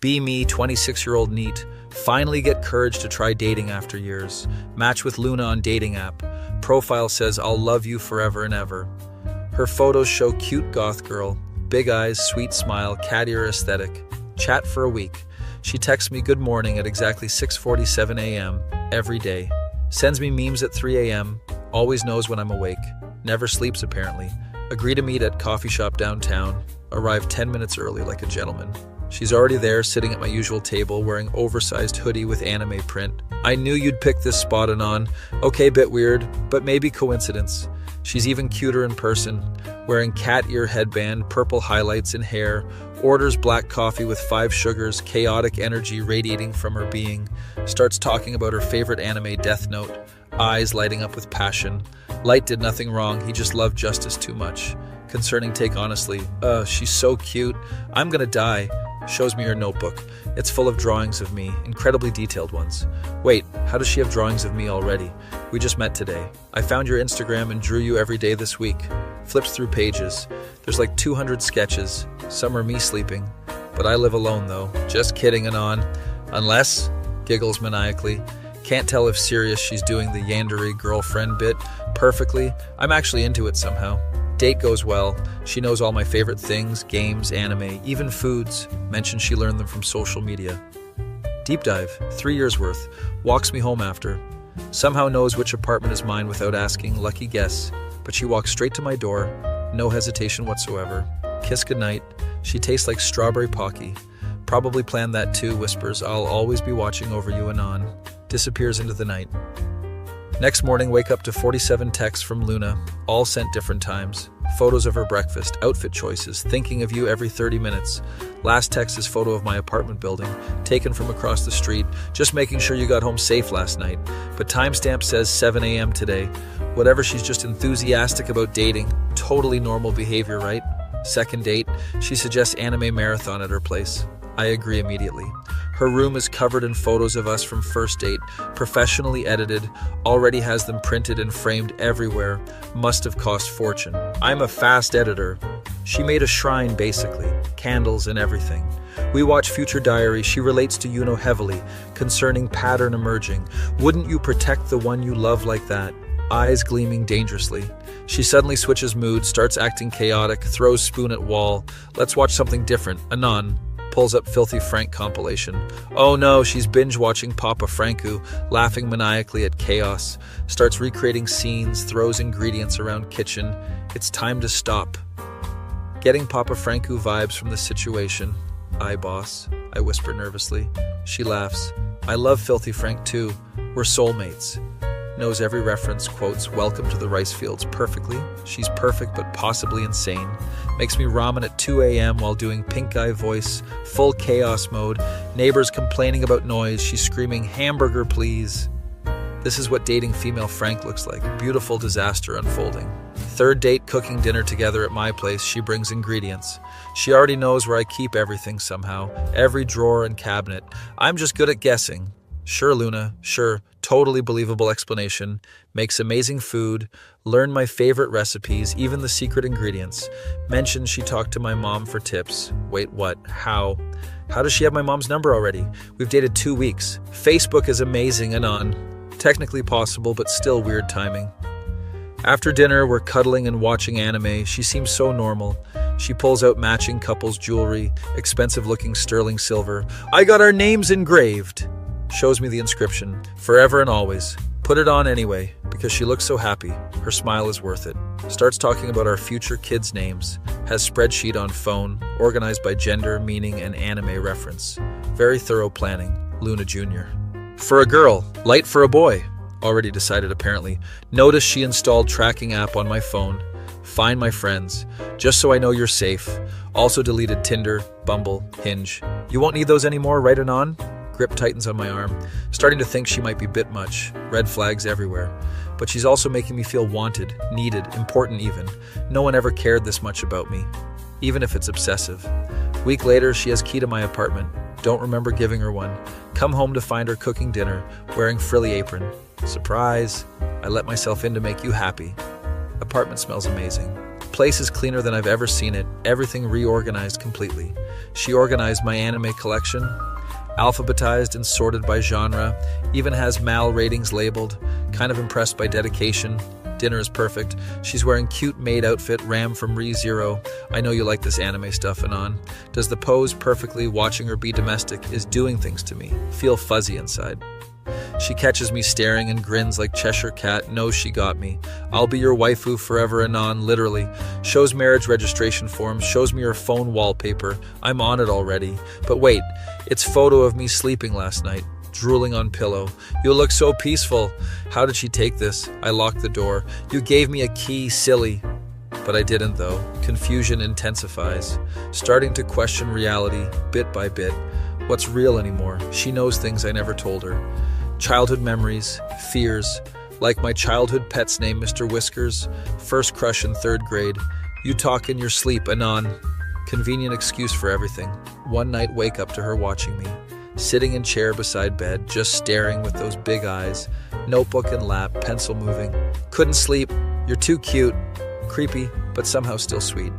Be me, 26-year-old neat. Finally get courage to try dating after years. Match with Luna on dating app. Profile says, I'll love you forever and ever. Her photos show cute goth girl. Big eyes, sweet smile, cat ear aesthetic. Chat for a week. She texts me good morning at exactly 6:47 a.m. every day. Sends me memes at 3 a.m. Always knows when I'm awake. Never sleeps apparently. Agree to meet at coffee shop downtown. Arrive 10 minutes early like a gentleman. She's already there, sitting at my usual table, wearing oversized hoodie with anime print. I knew you'd pick this spot, Anon. Okay, bit weird, but maybe coincidence. She's even cuter in person, wearing cat ear headband, purple highlights in hair, orders black coffee with 5 sugars, chaotic energy radiating from her being, starts talking about her favorite anime, Death Note, eyes lighting up with passion. Light did nothing wrong, he just loved justice too much. Concerning take honestly, she's so cute, I'm gonna die. Shows me her notebook. It's full of drawings of me, incredibly detailed ones. Wait, how does she have drawings of me already? We just met today. I found your Instagram and drew you every day this week. Flips through pages. There's like 200 sketches. Some are me sleeping. But I live alone though. Just kidding, Anon. Unless, giggles maniacally. Can't tell if serious she's doing the yandery girlfriend bit perfectly. I'm actually into it somehow. Date goes well. She knows all my favorite things, games, anime, even foods. Mentions she learned them from social media. Deep dive, 3 years worth. Walks me home after. Somehow knows which apartment is mine without asking, lucky guess. But she walks straight to my door, no hesitation whatsoever. Kiss goodnight. She tastes like strawberry pocky. Probably planned that too, whispers, I'll always be watching over you, Anon. Disappears into the night. Next morning, wake up to 47 texts from Luna, all sent different times. Photos of her breakfast, outfit choices, thinking of you every 30 minutes. Last text is photo of my apartment building, taken from across the street, just making sure you got home safe last night. But timestamp says 7 a.m. today. Whatever, she's just enthusiastic about dating. Totally normal behavior, right? Second date, she suggests anime marathon at her place. I agree immediately. Her room is covered in photos of us from first date, professionally edited, already has them printed and framed everywhere. Must have cost fortune. I'm a fast editor. She made a shrine basically, candles and everything. We watch Future Diary. She relates to Yuno heavily, concerning pattern emerging. Wouldn't you protect the one you love like that? Eyes gleaming dangerously. She suddenly switches mood, starts acting chaotic, throws spoon at wall. Let's watch something different. Anon. Pulls up Filthy Frank compilation. Oh no, she's binge-watching Papa Franku, laughing maniacally at chaos. Starts recreating scenes, throws ingredients around kitchen. It's time to stop. Getting Papa Franku vibes from the situation. Aye, boss, I whisper nervously. She laughs. I love Filthy Frank too. We're soulmates. Knows every reference, quotes Welcome to the Rice Fields perfectly. She's perfect but possibly insane. Makes me ramen at 2 a.m. while doing pink eye voice, full chaos mode. Neighbors complaining about noise. She's screaming, hamburger please. This is what dating female Frank looks like. Beautiful disaster unfolding. Third date, cooking dinner together at my place. She brings ingredients. She already knows where I keep everything somehow. Every drawer and cabinet. I'm just good at guessing. Sure, Luna, sure. Totally believable explanation. Makes amazing food. Learn my favorite recipes, even the secret ingredients. Mentions she talked to my mom for tips. Wait, what? How? How does she have my mom's number already? We've dated 2 weeks. Facebook is amazing, Anon. Technically possible, but still weird timing. After dinner, we're cuddling and watching anime. She seems so normal. She pulls out matching couples jewelry, expensive-looking sterling silver. I got our names engraved. Shows me the inscription, forever and always. Put it on anyway, because she looks so happy. Her smile is worth it. Starts talking about our future kids' names. Has spreadsheet on phone, organized by gender, meaning, and anime reference. Very thorough planning. Luna Jr. For a girl, light for a boy. Already decided apparently. Notice she installed tracking app on my phone. Find my friends, just so I know you're safe. Also deleted Tinder, Bumble, Hinge. You won't need those anymore, right, Anon? Grip tightens on my arm, starting to think she might be bit much. Red flags everywhere. But she's also making me feel wanted, needed, important even. No one ever cared this much about me, even if it's obsessive. Week later, she has key to my apartment. Don't remember giving her one. Come home to find her cooking dinner, wearing frilly apron. Surprise! I let myself in to make you happy. Apartment smells amazing. place is cleaner than I've ever seen it, everything reorganized completely. She organized my anime collection, alphabetized and sorted by genre, even has Mal ratings labeled, kind of impressed by dedication. Dinner is perfect. She's wearing cute maid outfit, Ram from ReZero. I know you like this anime stuff, Anon. Does the pose perfectly, watching her be domestic is doing things to me. Feel fuzzy inside. She catches me staring and grins like Cheshire Cat, knows she got me. I'll be your waifu forever, Anon, literally. Shows marriage registration forms, shows me her phone wallpaper. I'm on it already. But wait, it's photo of me sleeping last night, drooling on pillow. You look so peaceful. How did she take this? I locked the door. You gave me a key, silly. But I didn't, though. Confusion intensifies. Starting to question reality, bit by bit. What's real anymore? She knows things I never told her. Childhood memories, fears, like my childhood pet's name, Mr. Whiskers, first crush in 3rd grade. You talk in your sleep, Anon. Convenient excuse for everything. One night, wake up to her watching me, sitting in chair beside bed, just staring with those big eyes, notebook in lap, pencil moving. Couldn't sleep. You're too cute. Creepy, but somehow still sweet.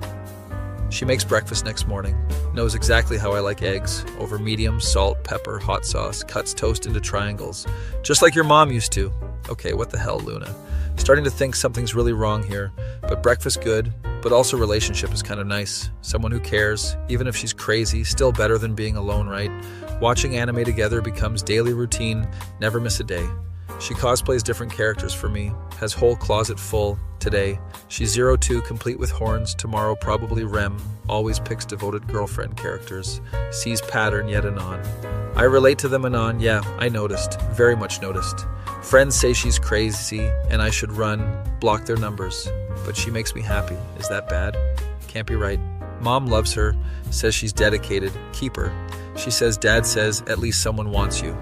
She makes breakfast next morning, knows exactly how I like eggs, over medium, salt, pepper, hot sauce, cuts toast into triangles, just like your mom used to. Okay, what the hell, Luna? Starting to think something's really wrong here, but breakfast good, but also relationship is kind of nice. Someone who cares, even if she's crazy, still better than being alone, right? Watching anime together becomes daily routine, never miss a day. She cosplays different characters for me, has whole closet full. Today, she's 02 complete with horns, tomorrow probably Rem, always picks devoted girlfriend characters, sees pattern yet Anon. I relate to them, Anon, yeah, I noticed, very much noticed. Friends say she's crazy and I should run, block their numbers, but she makes me happy. Is that bad? Can't be right. Mom loves her, says she's dedicated, keep her. She says Dad says at least someone wants you.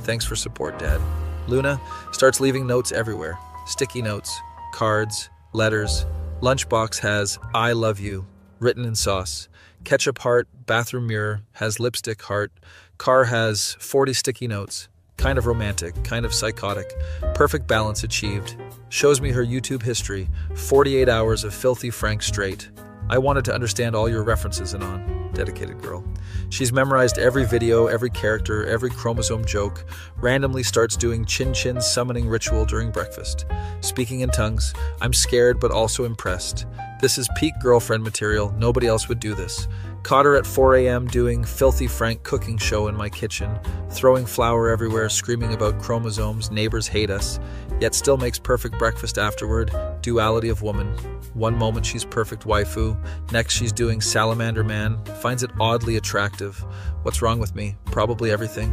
Thanks for support, Dad. Luna starts leaving notes everywhere. Sticky notes, cards, letters. Lunchbox has I love you, written in sauce. Ketchup heart, bathroom mirror, has lipstick heart. Car has 40 sticky notes. Kind of romantic, kind of psychotic. Perfect balance achieved. Shows me her YouTube history. 48 hours of filthy Frank straight. I wanted to understand all your references, Anon. Dedicated girl. She's memorized every video, every character, every chromosome joke, randomly starts doing chin-chin summoning ritual during breakfast. Speaking in tongues, I'm scared but also impressed. This is peak girlfriend material, nobody else would do this. Caught her at 4 a.m. doing filthy Frank cooking show in my kitchen, throwing flour everywhere, screaming about chromosomes, neighbors hate us, yet still makes perfect breakfast afterward. Duality of woman. One moment she's perfect waifu, next she's doing salamander man, finds it oddly attractive. What's wrong with me? Probably everything.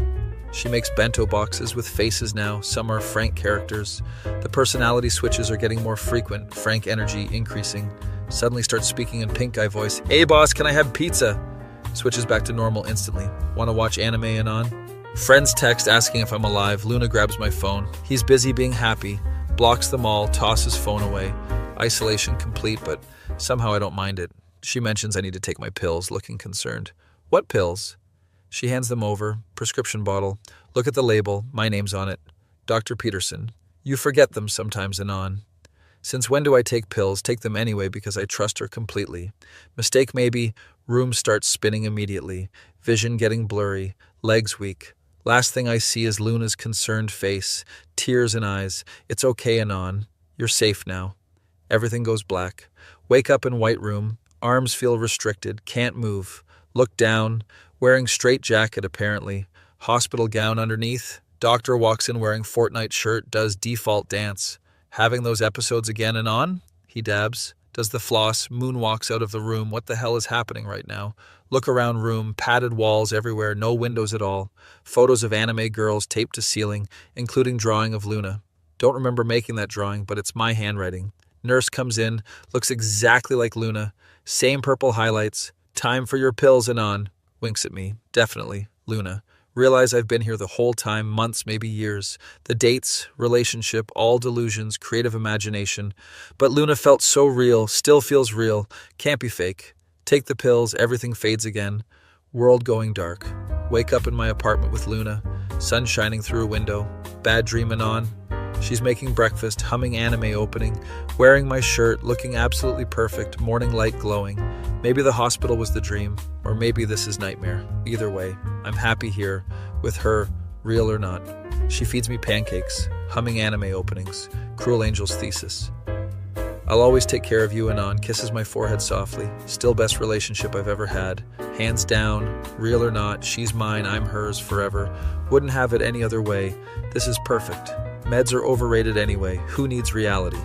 She makes bento boxes with faces now, some are Frank characters. The personality switches are getting more frequent, Frank energy increasing. Suddenly starts speaking in pink guy voice. Hey boss, can I have pizza? Switches back to normal instantly. Want to watch anime, Anon? Friends text asking if I'm alive. Luna grabs my phone. He's busy being happy. Blocks them all, tosses phone away. Isolation complete, but somehow I don't mind it. She mentions I need to take my pills, looking concerned. What pills? She hands them over. Prescription bottle. Look at the label. My name's on it. Dr. Peterson. You forget them sometimes, Anon. Since when do I take pills? Take them anyway because I trust her completely. Mistake maybe. Room starts spinning immediately. Vision getting blurry. Legs weak. Last thing I see is Luna's concerned face. Tears in eyes. It's okay, Anon. You're safe now. Everything goes black. Wake up in white room. Arms feel restricted. Can't move. Look down. Wearing straight jacket apparently. Hospital gown underneath. Doctor walks in wearing Fortnite shirt. Does default dance. Having those episodes again and on? He dabs. Does the floss. Moonwalks out of the room. What the hell is happening right now? Look around room. Padded walls everywhere. No windows at all. Photos of anime girls taped to ceiling, including drawing of Luna. Don't remember making that drawing, but it's my handwriting. Nurse comes in. Looks exactly like Luna. Same purple highlights. Time for your pills, Anon. Winks at me. Definitely. Luna. Realize I've been here the whole time, months, maybe years. The dates, relationship, all delusions, creative imagination. But Luna felt so real, still feels real. Can't be fake. Take the pills, everything fades again. World going dark. Wake up in my apartment with Luna. Sun shining through a window. Bad dream, Anon. She's making breakfast, humming anime opening, wearing my shirt, looking absolutely perfect, morning light glowing. Maybe the hospital was the dream, or maybe this is nightmare. Either way, I'm happy here, with her, real or not. She feeds me pancakes, humming anime openings, Cruel Angel's thesis. I'll always take care of you, Anon, kisses my forehead softly. Still best relationship I've ever had. Hands down, real or not, she's mine, I'm hers forever. Wouldn't have it any other way. This is perfect. Meds are overrated anyway. Who needs reality?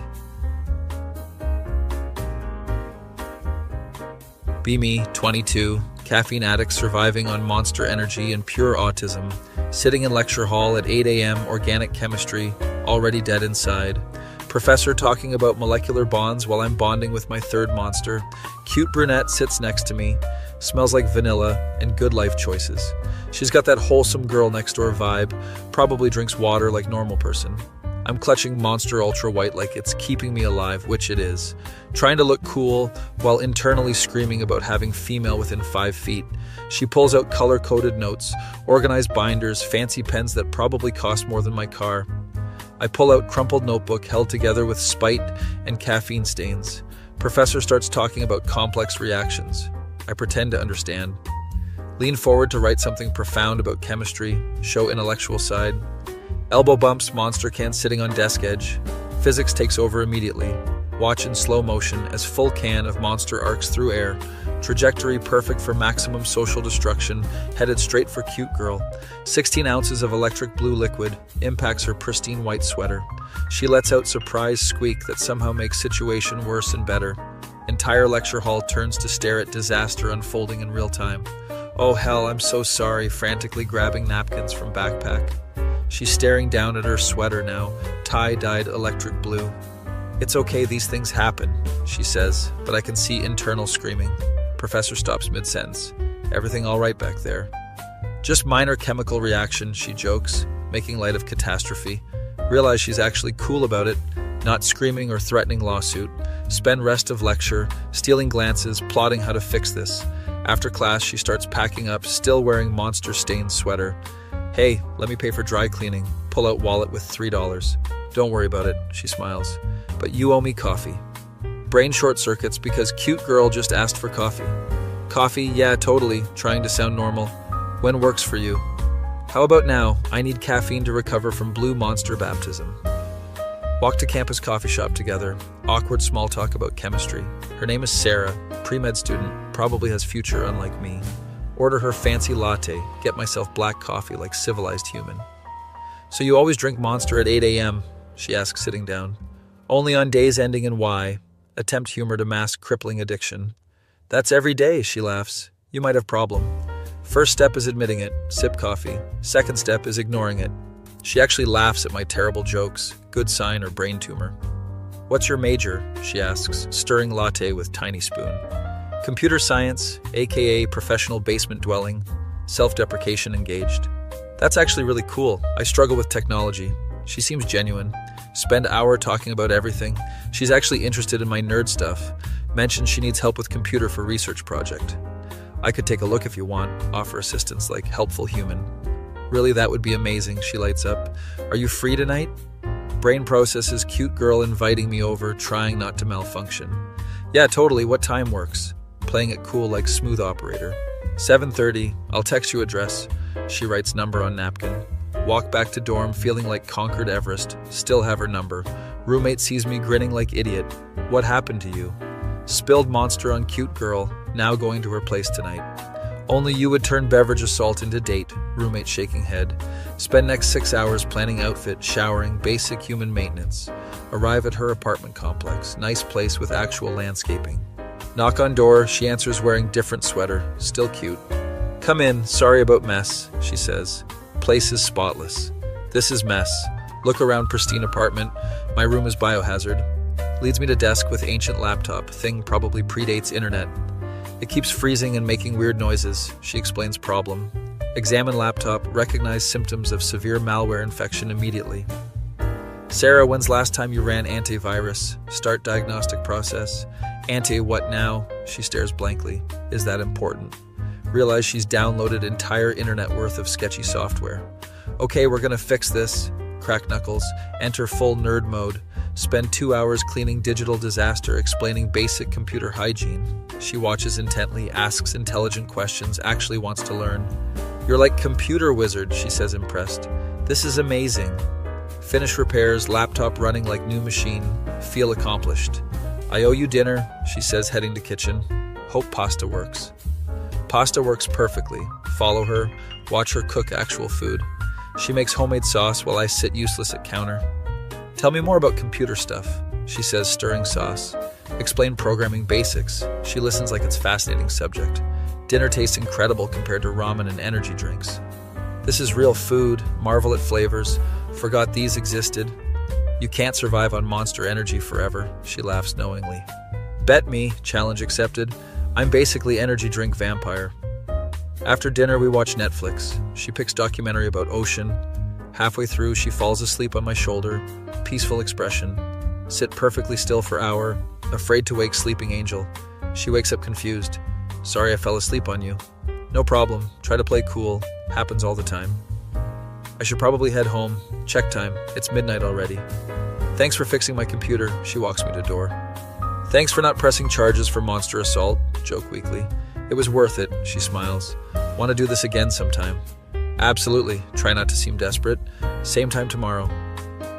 Be me, 22, caffeine addict surviving on Monster Energy and pure autism. Sitting in lecture hall at 8 a.m., organic chemistry, already dead inside. Professor talking about molecular bonds while I'm bonding with my third monster. Cute brunette sits next to me, smells like vanilla and good life choices. She's got that wholesome girl next door vibe, probably drinks water like normal person. I'm clutching Monster Ultra White like it's keeping me alive, which it is. Trying to look cool while internally screaming about having female within 5 feet. She pulls out color-coded notes, organized binders, fancy pens that probably cost more than my car. I pull out crumpled notebook held together with spite and caffeine stains. Professor starts talking about complex reactions. I pretend to understand. Lean forward to write something profound about chemistry, show intellectual side. Elbow bumps, monster can sitting on desk edge. Physics takes over immediately. Watch in slow motion as full can of monster arcs through air. Trajectory perfect for maximum social destruction, headed straight for cute girl. 16 ounces of electric blue liquid impacts her pristine white sweater. She lets out surprise squeak that somehow makes situation worse and better. Entire lecture hall turns to stare at disaster unfolding in real time. Oh hell, I'm so sorry, frantically grabbing napkins from backpack. She's staring down at her sweater now, tie-dyed electric blue. It's okay, these things happen, she says, but I can see internal screaming. Professor stops mid-sentence. Everything all right back there? Just minor chemical reaction, she jokes, making light of catastrophe. Realize she's actually cool about it, not screaming or threatening lawsuit. Spend rest of lecture, stealing glances, plotting how to fix this. After class, she starts packing up, still wearing monster-stained sweater. Hey, let me pay for dry cleaning. Pull out wallet with $3. Don't worry about it, she smiles. But you owe me coffee. Brain short circuits because cute girl just asked for coffee. Coffee, yeah, totally, trying to sound normal. When works for you? How about now? I need caffeine to recover from blue monster baptism. Walk to campus coffee shop together. Awkward small talk about chemistry. Her name is Sarah, pre-med student, probably has future unlike me. Order her fancy latte, get myself black coffee like civilized human. So you always drink Monster at 8 a.m., she asks sitting down. Only on days ending in Y. Attempt humor to mask crippling addiction. That's every day, she laughs. You might have problem. First step is admitting it, sip coffee. Second step is ignoring it. She actually laughs at my terrible jokes, good sign or brain tumor. What's your major? She asks, stirring latte with tiny spoon. Computer science, aka professional basement dwelling, self-deprecation engaged. That's actually really cool. I struggle with technology. She seems genuine. Spend hour talking about everything. She's actually interested in my nerd stuff. Mentions she needs help with computer for research project. I could take a look if you want, offer assistance like helpful human. Really, that would be amazing, she lights up. Are you free tonight? Brain processes cute girl inviting me over, trying not to malfunction. Yeah, totally, what time works? Playing it cool like smooth operator. 7:30, I'll text you address. She writes number on napkin. Walk back to dorm feeling like conquered Everest. Still have her number. Roommate sees me grinning like idiot. What happened to you? Spilled monster on cute girl. Now going to her place tonight. Only you would turn beverage assault into date. Roommate shaking head. Spend next 6 hours planning outfit, showering, basic human maintenance. Arrive at her apartment complex. Nice place with actual landscaping. Knock on door. She answers wearing different sweater. Still cute. Come in. Sorry about mess, she says. Place is spotless. This is mess. Look around pristine apartment. My room is biohazard. Leads me to desk with ancient laptop. Thing probably predates internet. It keeps freezing and making weird noises. She explains problem. Examine laptop. Recognize symptoms of severe malware infection immediately. Sarah, when's last time you ran antivirus? Start diagnostic process. Anti what now? She stares blankly. Is that important? Realize she's downloaded entire internet worth of sketchy software. Okay, we're gonna fix this. crack knuckles, enter full nerd mode, spend 2 hours cleaning digital disaster, explaining basic computer hygiene. She watches intently, asks intelligent questions, actually wants to learn. You're like computer wizard, she says impressed. This is amazing. Finish repairs, laptop running like new machine, feel accomplished. I owe you dinner, she says, heading to kitchen. Hope pasta works. Pasta works perfectly. Follow her, watch her cook actual food. She makes homemade sauce while I sit useless at counter. Tell me more about computer stuff, she says, stirring sauce. Explain programming basics. She listens like it's a fascinating subject. Dinner tastes incredible compared to ramen and energy drinks. This is real food, marvel at flavors. Forgot these existed. You can't survive on Monster Energy forever, she laughs knowingly. Bet me, challenge accepted. I'm basically energy drink vampire. After dinner, we watch Netflix. She picks documentary about ocean. Halfway through, she falls asleep on my shoulder. Peaceful expression. Sit perfectly still for hour. Afraid to wake sleeping angel. She wakes up confused. Sorry I fell asleep on you. No problem. Try to play cool. Happens all the time. I should probably head home. Check time. It's midnight already. Thanks for fixing my computer. She walks me to door. Thanks for not pressing charges for monster assault. Joke weakly. It was worth it. She smiles. Want to do this again sometime? Absolutely. Try not to seem desperate. Same time tomorrow.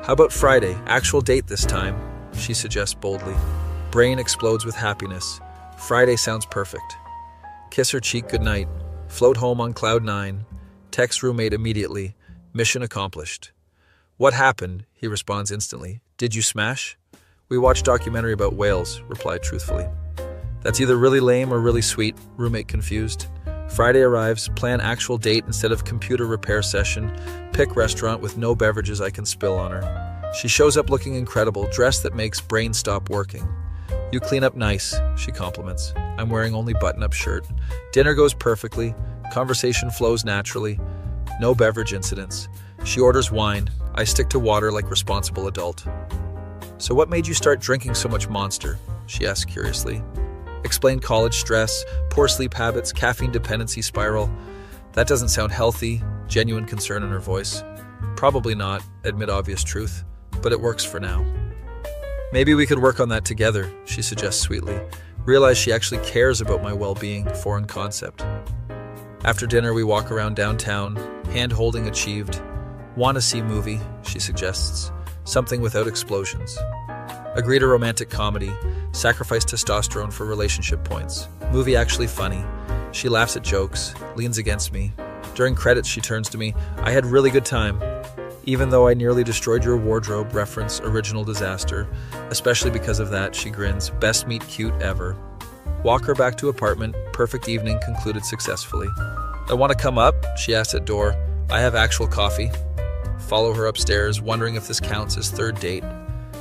How about Friday? Actual date this time, she suggests boldly. Brain explodes with happiness. Friday sounds perfect. Kiss her cheek goodnight. Float home on cloud 9. Text roommate immediately. Mission accomplished. What happened? He responds instantly. Did you smash? We watched documentary about whales, replied truthfully. That's either really lame or really sweet, roommate confused. Friday arrives, plan actual date instead of computer repair session, pick restaurant with no beverages I can spill on her. She shows up looking incredible, dress that makes brain stop working. You clean up nice, she compliments. I'm wearing only button-up shirt. Dinner goes perfectly, conversation flows naturally, no beverage incidents. She orders wine, I stick to water like responsible adult. So what made you start drinking so much Monster? She asks curiously. Explain college stress, poor sleep habits, caffeine dependency spiral. That doesn't sound healthy, genuine concern in her voice. Probably not, admit obvious truth, but it works for now. Maybe we could work on that together, she suggests sweetly. Realize she actually cares about my well-being, foreign concept. After dinner, we walk around downtown, hand-holding achieved. Want to see movie, she suggests. Something without explosions. Agree to romantic comedy. Sacrifice testosterone for relationship points. Movie actually funny. She laughs at jokes, leans against me. During credits, she turns to me. I had really good time. Even though I nearly destroyed your wardrobe, reference original disaster. Especially because of that, she grins. Best meet cute ever. Walk her back to apartment. Perfect evening concluded successfully. I want to come up, she asks at door. I have actual coffee. Follow her upstairs, wondering if this counts as third date.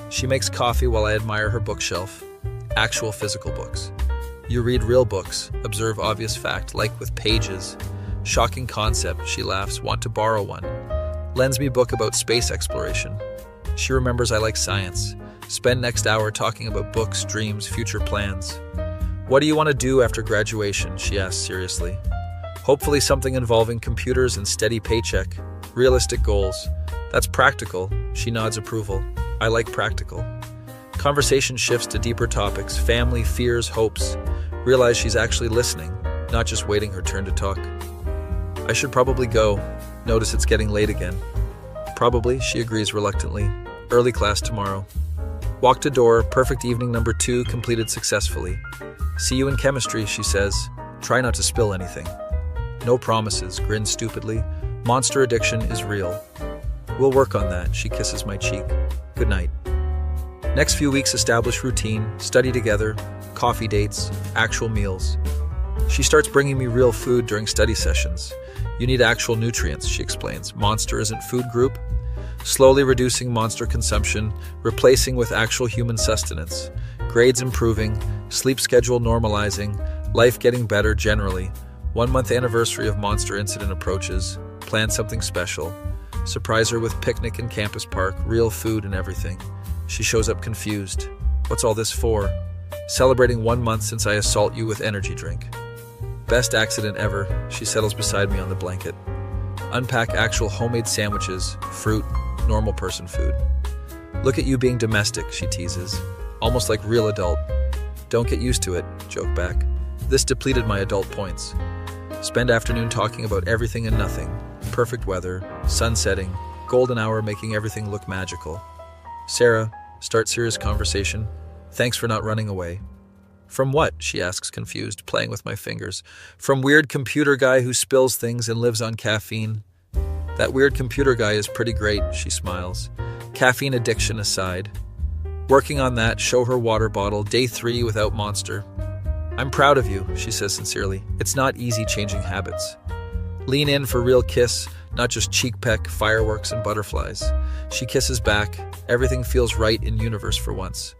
She makes coffee while I admire her bookshelf. Actual physical books. You read real books, observe obvious fact, like with pages. Shocking concept, she laughs, want to borrow one. Lends me book about space exploration. She remembers I like science. Spend next hour talking about books, dreams, future plans. What do you want to do after graduation? She asks seriously. Hopefully something involving computers and steady paycheck. Realistic goals. That's practical. She nods approval. I like practical. Conversation shifts to deeper topics, family, fears, hopes. Realize she's actually listening, not just waiting her turn to talk. I should probably go. Notice it's getting late again. Probably, she agrees reluctantly. Early class tomorrow. Walk to door, perfect evening number 2 completed successfully. See you in chemistry, she says. Try not to spill anything. No promises, grins stupidly. Monster addiction is real. We'll work on that, she kisses my cheek. Good night. Next few weeks establish routine, study together, coffee dates, actual meals. She starts bringing me real food during study sessions. You need actual nutrients, she explains. Monster isn't food group. Slowly reducing Monster consumption, replacing with actual human sustenance. Grades improving, sleep schedule normalizing, life getting better generally. 1 month anniversary of Monster incident approaches. Plan something special. Surprise her with picnic in campus park, real food and everything. She shows up confused. What's all this for? Celebrating 1 month since I assault you with energy drink. Best accident ever, she settles beside me on the blanket. Unpack actual homemade sandwiches, fruit, normal person food. Look at you being domestic, she teases, almost like real adult. Don't get used to it, joke back. This depleted my adult points. Spend afternoon talking about everything and nothing. Perfect weather, sun setting, golden hour making everything look magical. Sarah, start serious conversation. Thanks for not running away. From what? She asks, confused, playing with my fingers. From weird computer guy who spills things and lives on caffeine. That weird computer guy is pretty great, she smiles. Caffeine addiction aside. Working on that, show her water bottle, day 3 without Monster. I'm proud of you, she says sincerely. It's not easy changing habits. Lean in for real kiss, not just cheek peck, fireworks, and butterflies. She kisses back. Everything feels right in universe for once.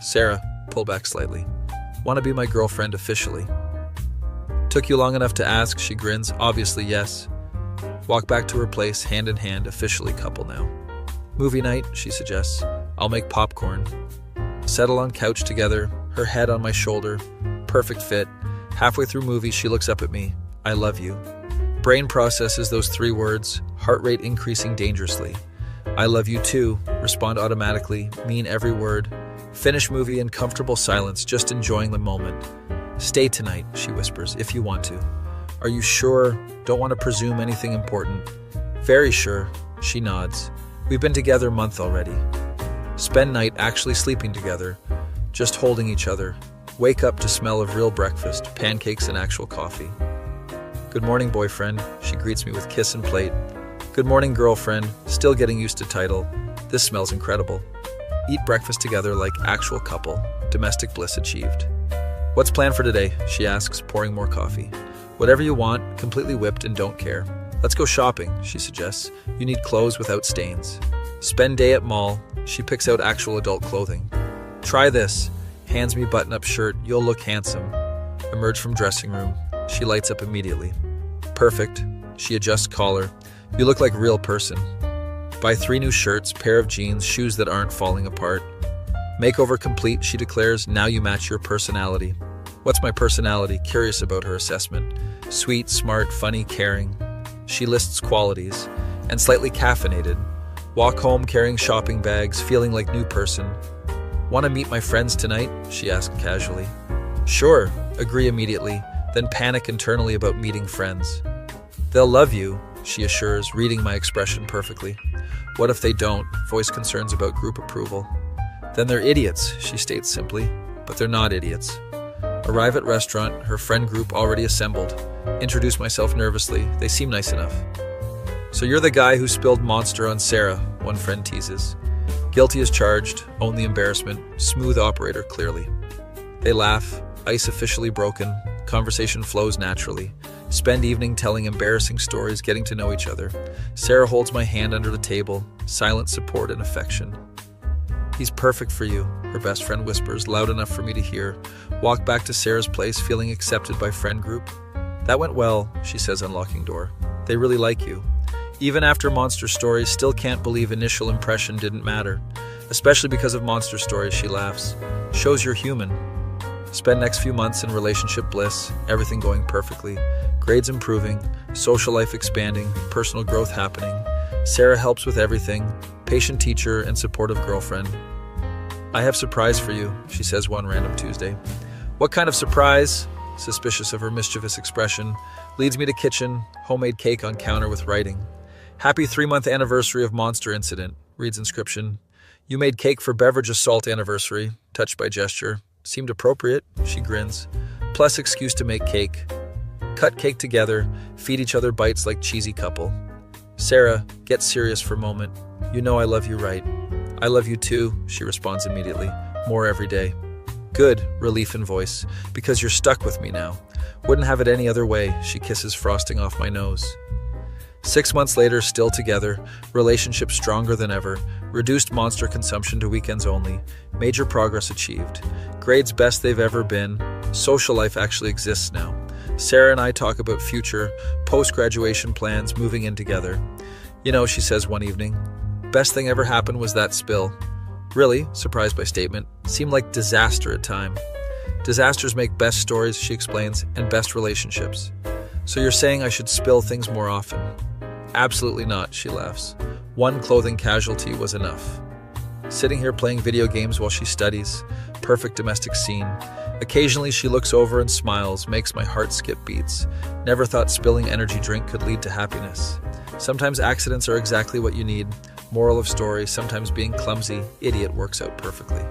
Sarah, pull back slightly. Want to be my girlfriend officially? Took you long enough to ask, she grins. Obviously, yes. Walk back to her place, hand in hand, officially couple now. Movie night, she suggests. I'll make popcorn. Settle on couch together, her head on my shoulder. Perfect fit. Halfway through movie, she looks up at me. I love you. Brain processes those 3 words, heart rate increasing dangerously. I love you too, respond automatically, mean every word. Finish movie in comfortable silence, just enjoying the moment. Stay tonight, she whispers, if you want to. Are you sure? Don't want to presume anything important. Very sure, she nods. We've been together a month already. Spend night actually sleeping together, just holding each other. Wake up to smell of real breakfast, pancakes and actual coffee. Good morning, boyfriend, she greets me with kiss and plate. Good morning, girlfriend, still getting used to title. This smells incredible. Eat breakfast together like actual couple, domestic bliss achieved. What's planned for today? She asks, pouring more coffee. Whatever you want, completely whipped and don't care. Let's go shopping, she suggests. You need clothes without stains. Spend day at mall. She picks out actual adult clothing. Try this. Hands me button-up shirt. You'll look handsome. Emerge from dressing room. She lights up immediately. Perfect. She adjusts collar. You look like a real person. Buy 3 new shirts, pair of jeans, shoes that aren't falling apart. Makeover complete, she declares. Now you match your personality. What's my personality? Curious about her assessment. Sweet, smart, funny, caring. She lists qualities. And slightly caffeinated. Walk home carrying shopping bags, feeling like new person. Want to meet my friends tonight? She asked casually. Sure, agree immediately, then panic internally about meeting friends. They'll love you, she assures, reading my expression perfectly. What if they don't? Voice concerns about group approval. Then they're idiots, she states simply, but they're not idiots. Arrive at restaurant, her friend group already assembled. Introduce myself nervously, they seem nice enough. So you're the guy who spilled Monster on Sarah, one friend teases. Guilty as charged, own the embarrassment, smooth operator clearly. They laugh, ice officially broken, conversation flows naturally. Spend evening telling embarrassing stories, getting to know each other. Sarah holds my hand under the table, silent support and affection. He's perfect for you, her best friend whispers, loud enough for me to hear. Walk back to Sarah's place, feeling accepted by friend group. That went well, she says, unlocking door. They really like you. Even after Monster Stories, still can't believe initial impression didn't matter. Especially because of Monster Stories, she laughs. Shows you're human. Spend next few months in relationship bliss, everything going perfectly. Grades improving, social life expanding, personal growth happening. Sarah helps with everything, patient teacher and supportive girlfriend. I have surprise for you, she says one random Tuesday. What kind of surprise? Suspicious of her mischievous expression. Leads me to kitchen, homemade cake on counter with writing. Happy 3-month anniversary of Monster Incident, reads inscription. You made cake for beverage assault anniversary, touched by gesture. Seemed appropriate, she grins. Plus excuse to make cake. Cut cake together, feed each other bites like cheesy couple. Sarah, get serious for a moment. You know I love you, right? I love you too, she responds immediately. More every day. Good, relief in voice, because you're stuck with me now. Wouldn't have it any other way, she kisses frosting off my nose. 6 months later, still together, relationship stronger than ever, reduced Monster consumption to weekends only, major progress achieved, grades best they've ever been, social life actually exists now. Sarah and I talk about future, post-graduation plans, moving in together. You know, she says one evening, best thing ever happened was that spill. Really, surprised by statement, seemed like disaster at time. Disasters make best stories, she explains, and best relationships. So you're saying I should spill things more often? Absolutely not, she laughs. One clothing casualty was enough. Sitting here playing video games while she studies. Perfect domestic scene. Occasionally she looks over and smiles, makes my heart skip beats. Never thought spilling energy drink could lead to happiness. Sometimes accidents are exactly what you need. Moral of story, sometimes being clumsy, idiot works out perfectly.